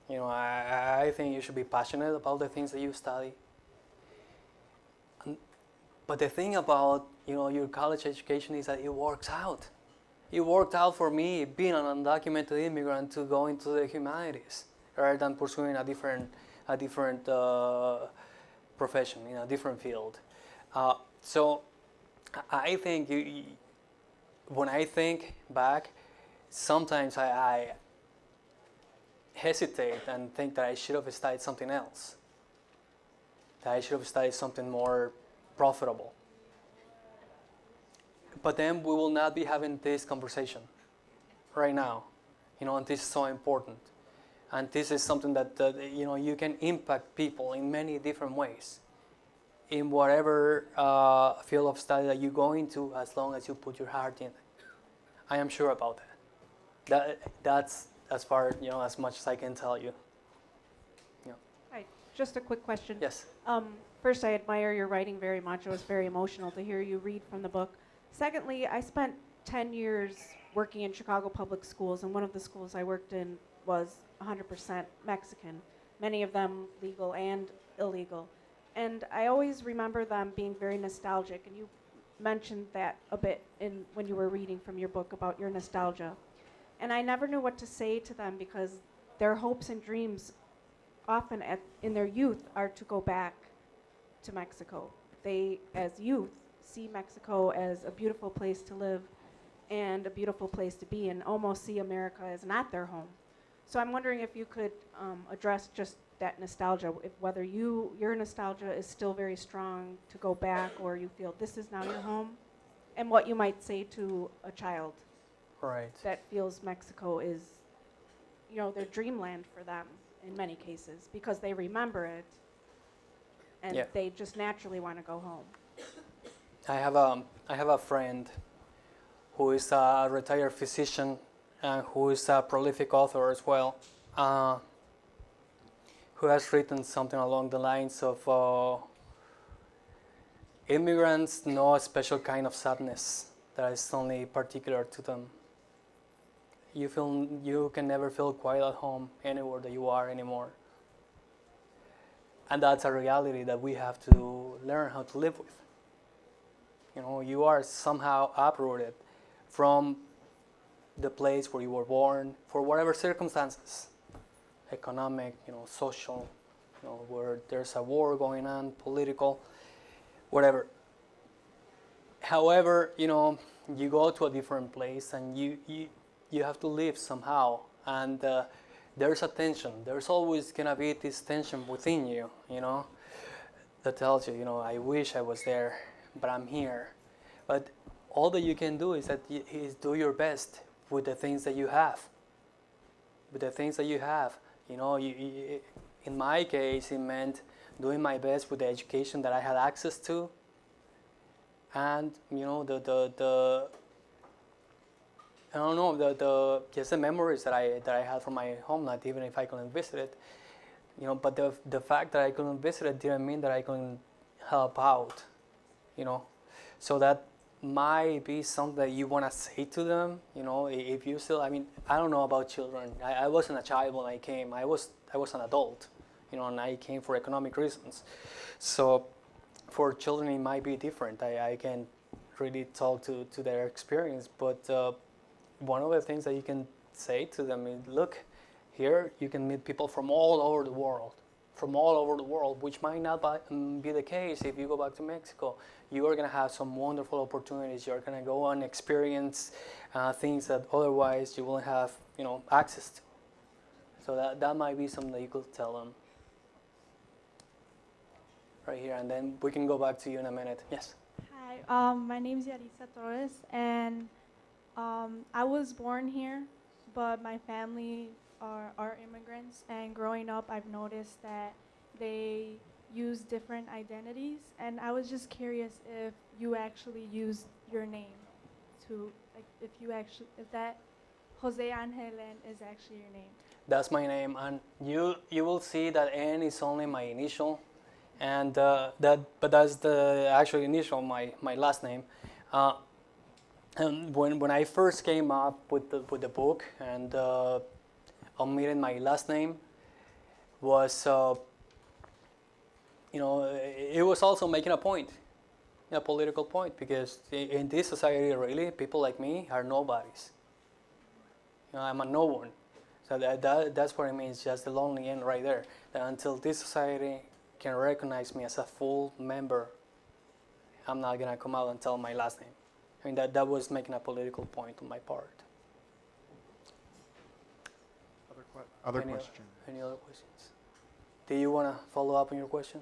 S2: I think you should be passionate about the things that you study. But the thing about, your college education is that it works out. It worked out for me, being an undocumented immigrant, to go into the humanities rather than pursuing a different profession in a different field. So I think when I think back, sometimes I hesitate and think that I should have studied something else, that I should have studied something more profitable. But then we will not be having this conversation right now, and this is so important. And this is something that you can impact people in many different ways, in whatever field of study that you go into, as long as you put your heart in it. I am sure about that. That's as far, as much as I can tell you.
S9: Hi, just a quick question.
S2: Yes.
S9: First, I admire your writing very much. It was very emotional to hear you read from the book. Secondly, I spent 10 years working in Chicago public schools, and one of the schools I worked in was 100% Mexican, many of them legal and illegal. And I always remember them being very nostalgic, and you mentioned that a bit when you were reading from your book about your nostalgia. And I never knew what to say to them because their hopes and dreams often in their youth are to go back to Mexico. They, as youth, see Mexico as a beautiful place to live and a beautiful place to be, and almost see America as not their home. So I'm wondering if you could address just that nostalgia, whether your nostalgia is still very strong to go back, or you feel this is now your home, and what you might say to a child
S2: Right.
S9: that feels Mexico is, their dreamland for them in many cases, because they remember it and they just naturally want to go home.
S2: I have a friend who is a retired physician and who is a prolific author as well, who has written something along the lines of immigrants know a special kind of sadness that is only particular to them. You can never feel quite at home anywhere that you are anymore. And that's a reality that we have to learn how to live with. You are somehow uprooted from the place where you were born for whatever circumstances, economic, social, where there's a war going on, political, whatever. However, you go to a different place and you have to live somehow, and there's a tension. There's always gonna be this tension within you, that tells you, I wish I was there, but I'm here. But all that you can do is do your best with the things that you have. With the things that you have, in my case, it meant doing my best with the education that I had access to, and just the memories that I had from my homeland, even if I couldn't visit it, But the fact that I couldn't visit it didn't mean that I couldn't help out, So that might be something that you want to say to them, If you still, I don't know about children. I wasn't a child when I came. I was an adult, and I came for economic reasons. So for children, it might be different. I can't really talk to their experience, but one of the things that you can say to them is, look, here you can meet people from all over the world, which might not be the case if you go back to Mexico. You are going to have some wonderful opportunities. You're going to go and experience things that otherwise you won't have, access to. So that might be something that you could tell them. Right here, and then we can go back to you in a minute. Yes?
S10: Hi, my name is Yarisa Torres, and I was born here, but my family are immigrants, and growing up I've noticed that they use different identities, and I was just curious if you actually used your name to, if that José Ángel N is actually your name.
S2: That's my name, and you will see that N is only my initial, and but that's the actual initial, my last name. And when I first came up with the book and omitting my last name was, it was also making a point, a political point, because in this society, really, people like me are nobodies. I'm a no one. So that's what it means, just the lonely end right there. That until this society can recognize me as a full member, I'm not gonna come out and tell my last name. That was making a political point on my part.
S1: Other question?
S2: Any other questions? Do you want to follow up on your question?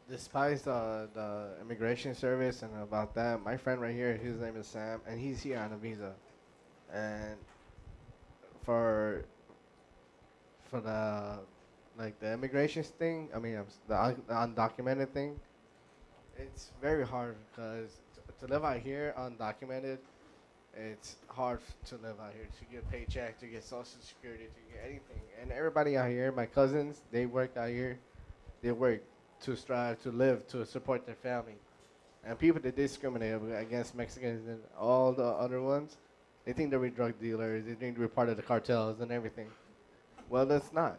S6: Despite the immigration service and about that, my friend right here, his name is Sam, and he's here on a visa. And for the the immigration thing, the undocumented thing, it's very hard because to live out here undocumented, it's hard to live out here, to get a paycheck, to get social security, to get anything. And everybody out here, my cousins, they work out here. They work to strive to live, to support their family. And people that discriminate against Mexicans and all the other ones, they think that we're drug dealers. They think we're part of the cartels and everything. Well, that's not.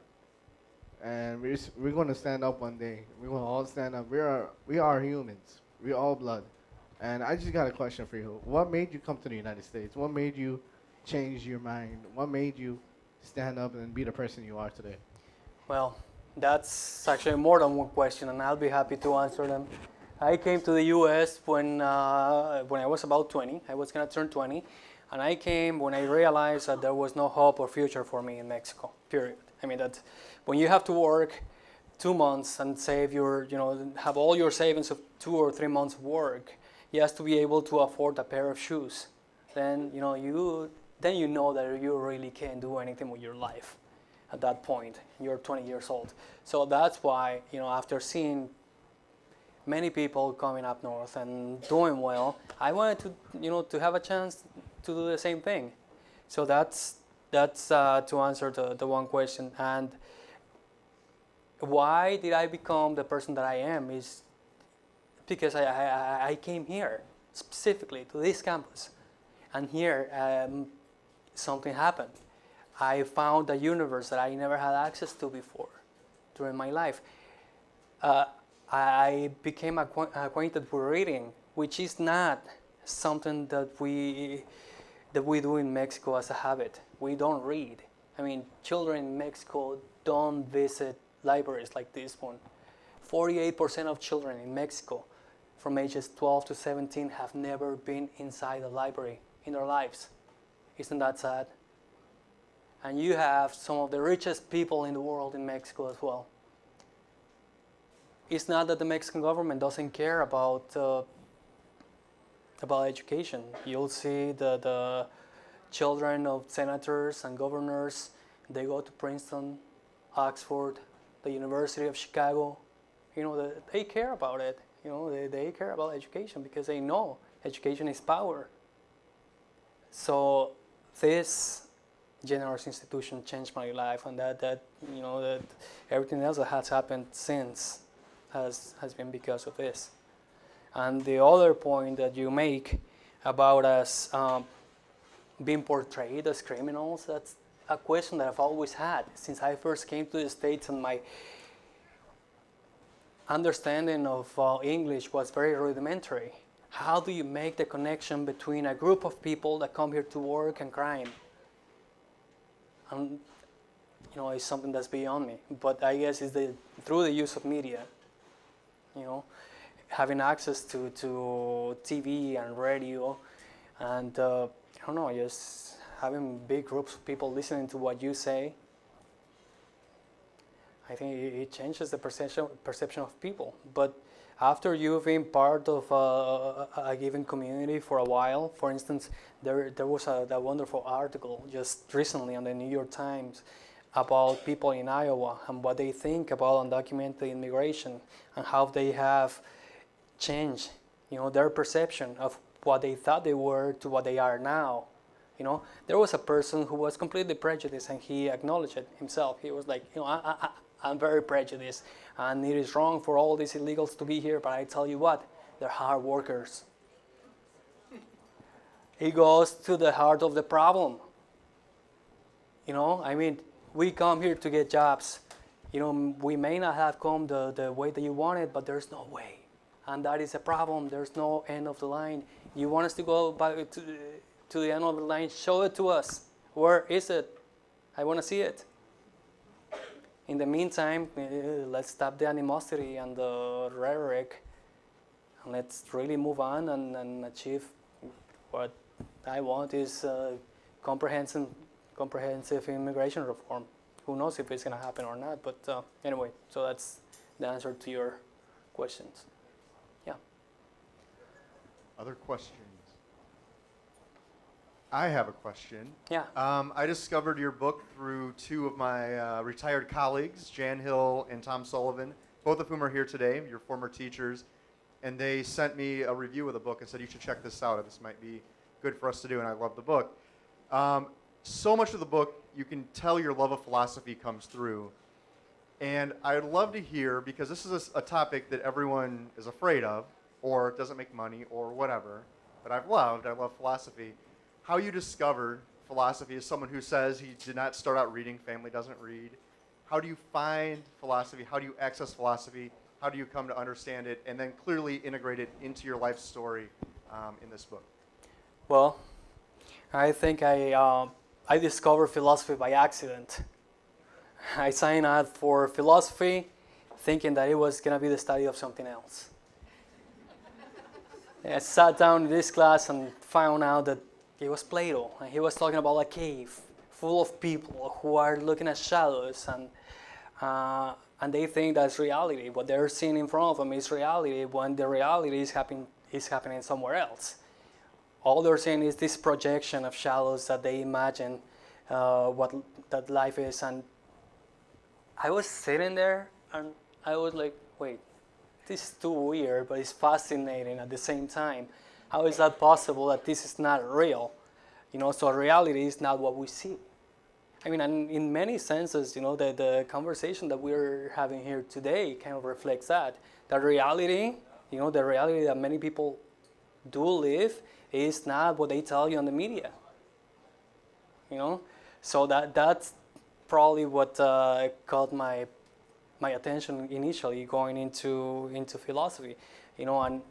S6: And we're going to stand up one day. We're going to all stand up. We are humans. We're all blood. And I just got a question for you. What made you come to the United States? What made you change your mind? What made you stand up and be the person you are today?
S2: Well, that's actually more than one question, and I'll be happy to answer them. I came to the U.S. when I was about 20. I was going to turn 20. And I came when I realized that there was no hope or future for me in Mexico, period. I mean, that when you have to work 2 months and save have all your savings of 2 or 3 months of work, just to be able to afford a pair of shoes, then you know that you really can't do anything with your life at that point. You're 20 years old. So that's why, after seeing many people coming up north and doing well, I wanted to have a chance to do the same thing. So that's to answer the one question. And why did I become the person that I am is because I came here specifically to this campus, and here something happened. I found a universe that I never had access to before during my life. I became acquainted with reading, which is not something that we do in Mexico as a habit. We don't read. I mean, children in Mexico don't visit libraries like this one. 48% of children in Mexico from ages 12 to 17 have never been inside a library in their lives. Isn't that sad? And you have some of the richest people in the world in Mexico as well. It's not that the Mexican government doesn't care about education. You'll see the children of senators and governors, they go to Princeton, Oxford, the University of Chicago. They care about it. They care about education because they know education is power. So this generous institution changed my life, and that everything else that has happened since has been because of this. And the other point that you make about us being portrayed as criminals, that's a question that I've always had since I first came to the States, and my understanding of English was very rudimentary. How do you make the connection between a group of people that come here to work and crime? And it's something that's beyond me. But I guess it's through the use of media, having access to TV and radio, and just having big groups of people listening to what you say. I think it changes the perception of people. But after you've been part of a given community for a while, for instance, there was a wonderful article just recently on the New York Times about people in Iowa and what they think about undocumented immigration and how they have changed, their perception of what they thought they were to what they are now. There was a person who was completely prejudiced, and he acknowledged it himself. He was like, I'm very prejudiced, and it is wrong for all these illegals to be here, but I tell you what, they're hard workers. It goes to the heart of the problem. We come here to get jobs. We may not have come the way that you wanted, but there's no way. And that is a problem. There's no end of the line. You want us to go to the end of the line? Show it to us. Where is it? I want to see it. In the meantime, let's stop the animosity and the rhetoric, and let's really move on and achieve what I want is comprehensive immigration reform. Who knows if it's going to happen or not, but anyway, so that's the answer to your questions. Yeah.
S1: Other questions? I have a question.
S2: Yeah.
S1: I discovered your book through two of my retired colleagues, Jan Hill and Tom Sullivan, both of whom are here today, your former teachers. and they sent me a review of the book and said, you should check this out. This might be good for us to do, and I love the book. So much of the book, you can tell your love of philosophy comes through. And I'd love to hear, because this is a topic that everyone is afraid of, or doesn't make money, or whatever, but I love philosophy, how you discovered philosophy as someone who says he did not start out reading, family doesn't read. How do you find philosophy? How do you access philosophy? How do you come to understand it, and then clearly integrate it into your life story in this book?
S2: Well, I think I discovered philosophy by accident. I signed up for philosophy thinking that it was going to be the study of something else. I sat down in this class and found out that it was Plato, and he was talking about a cave full of people who are looking at shadows, and they think that's reality. What they're seeing in front of them is reality, when the reality is happening somewhere else. All they're seeing is this projection of shadows that they imagine what that life is. And I was sitting there, and I was like, wait, this is too weird, but it's fascinating at the same time. How is that possible that this is not real? So reality is not what we see. I mean, and in many senses, the conversation that we're having here today kind of reflects that. The reality, the reality that many people do live is not what they tell you on the media. So that's probably what caught my attention initially going into philosophy. And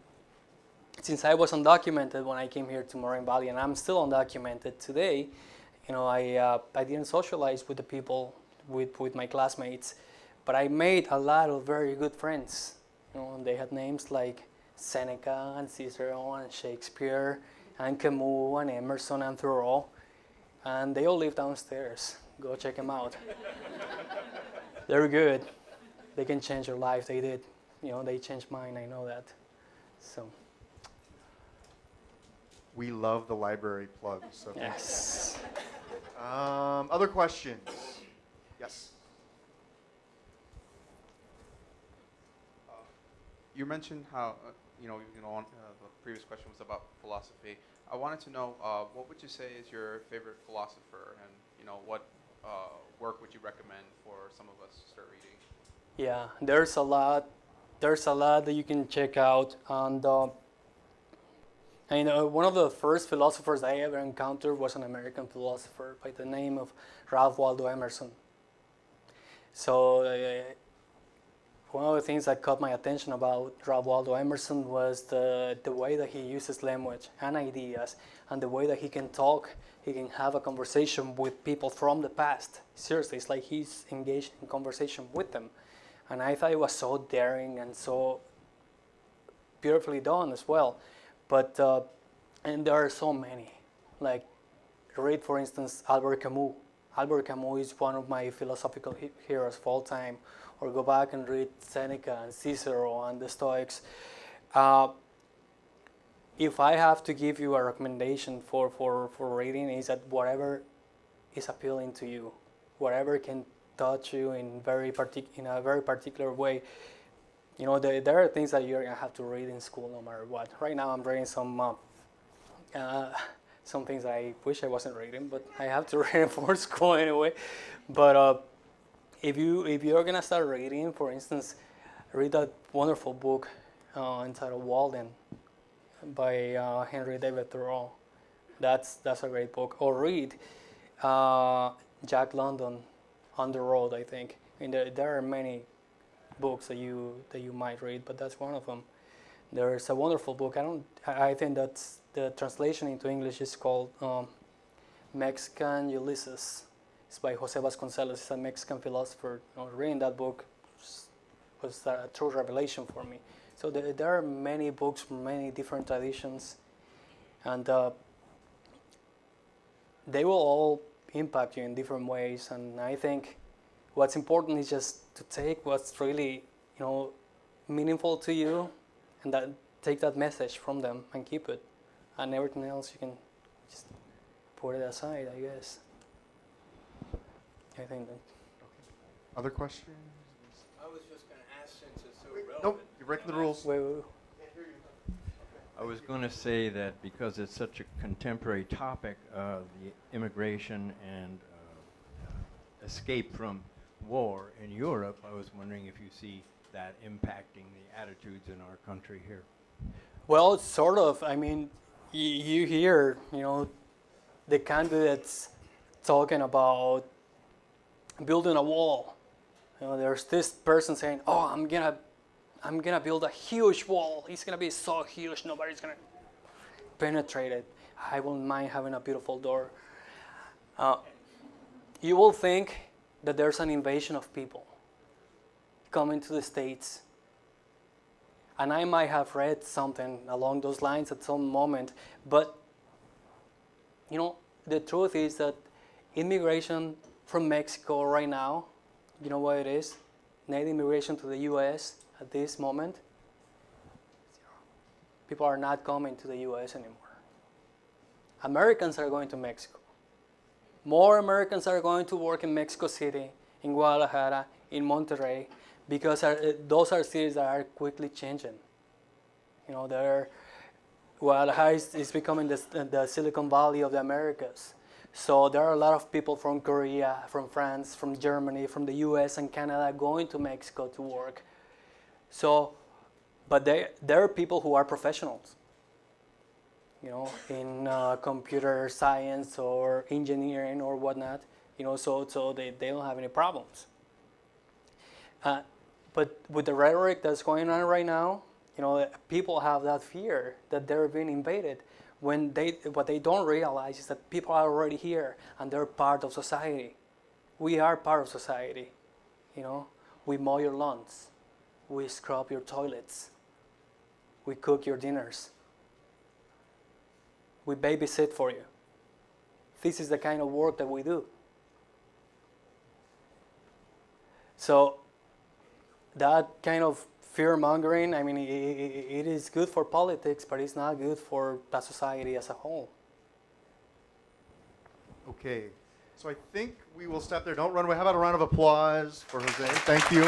S2: since I was undocumented when I came here to Moraine Valley, and I'm still undocumented today, I didn't socialize with the people, with my classmates, but I made a lot of very good friends. They had names like Seneca and Cicero and Shakespeare and Camus and Emerson and Thoreau, and they all live downstairs. Go check them out. They're good. They can change your life. They did. They changed mine. I know that. So.
S1: We love the library plug. So
S2: yes.
S1: Other questions? Yes.
S11: You mentioned how the previous question was about philosophy. I wanted to know what would you say is your favorite philosopher, and what work would you recommend for some of us to start reading?
S2: Yeah, there's a lot. There's a lot that you can check out. And one of the first philosophers I ever encountered was an American philosopher by the name of Ralph Waldo Emerson. So one of the things that caught my attention about Ralph Waldo Emerson was the way that he uses language and ideas, and the way that he can talk. He can have a conversation with people from the past. Seriously, it's like he's engaged in conversation with them. And I thought it was so daring and so beautifully done as well. But, and there are so many. Like, read, for instance, Albert Camus. Albert Camus is one of my philosophical heroes of all time. Or go back and read Seneca and Cicero and the Stoics. If I have to give you a recommendation for reading, is that whatever is appealing to you, whatever can touch you in a very particular way. There are things that you're gonna have to read in school no matter what. Right now, I'm reading some things that I wish I wasn't reading, but I have to read them for school anyway. But if you're gonna start reading, for instance, read that wonderful book entitled Walden by Henry David Thoreau. That's a great book. Or read Jack London, On the Road, I think. There are many books that you might read, but that's one of them. There's a wonderful book. I think that's the translation into English is called Mexican Ulysses. It's by Jose Vasconcelos. It's a Mexican philosopher. Reading that book was a true revelation for me. So there are many books from many different traditions, and they will all impact you in different ways. And I think what's important is just to take what's really, meaningful to you, and take that message from them and keep it, and everything else you can just put it aside, I guess. I think that.
S1: Other questions?
S12: I was just going to ask, since it's so relevant.
S1: Nope, you're breaking the rules.
S2: Wait.
S12: Can't hear you. I was going to say that because it's such a contemporary topic, the immigration and escape from war in Europe, I was wondering if you see that impacting the attitudes in our country here.
S2: Well, sort of. I mean, you hear, the candidates talking about building a wall. There's this person saying, "Oh, I'm gonna build a huge wall. It's gonna be so huge, nobody's gonna penetrate it. I won't mind having a beautiful door." You will think that there's an invasion of people coming to the States. And I might have read something along those lines at some moment, but the truth is that immigration from Mexico right now, you know what it is? Net immigration to the U.S. at this moment, people are not coming to the U.S. anymore. Americans are going to Mexico. More Americans are going to work in Mexico City, in Guadalajara, in Monterrey, because those are cities that are quickly changing. Guadalajara is becoming the Silicon Valley of the Americas. So there are a lot of people from Korea, from France, from Germany, from the US and Canada going to Mexico to work. But there are people who are professionals, in computer science or engineering or whatnot, so they don't have any problems. But with the rhetoric that's going on right now, people have that fear that they're being invaded. What they don't realize is that people are already here and they're part of society. We are part of society. We mow your lawns, we scrub your toilets, we cook your dinners, we babysit for you. This is the kind of work that we do. So that kind of fear-mongering, I mean, it is good for politics, but it's not good for the society as a whole.
S1: Okay, so I think we will stop there. Don't run away. How about a round of applause for Jose? Thank you.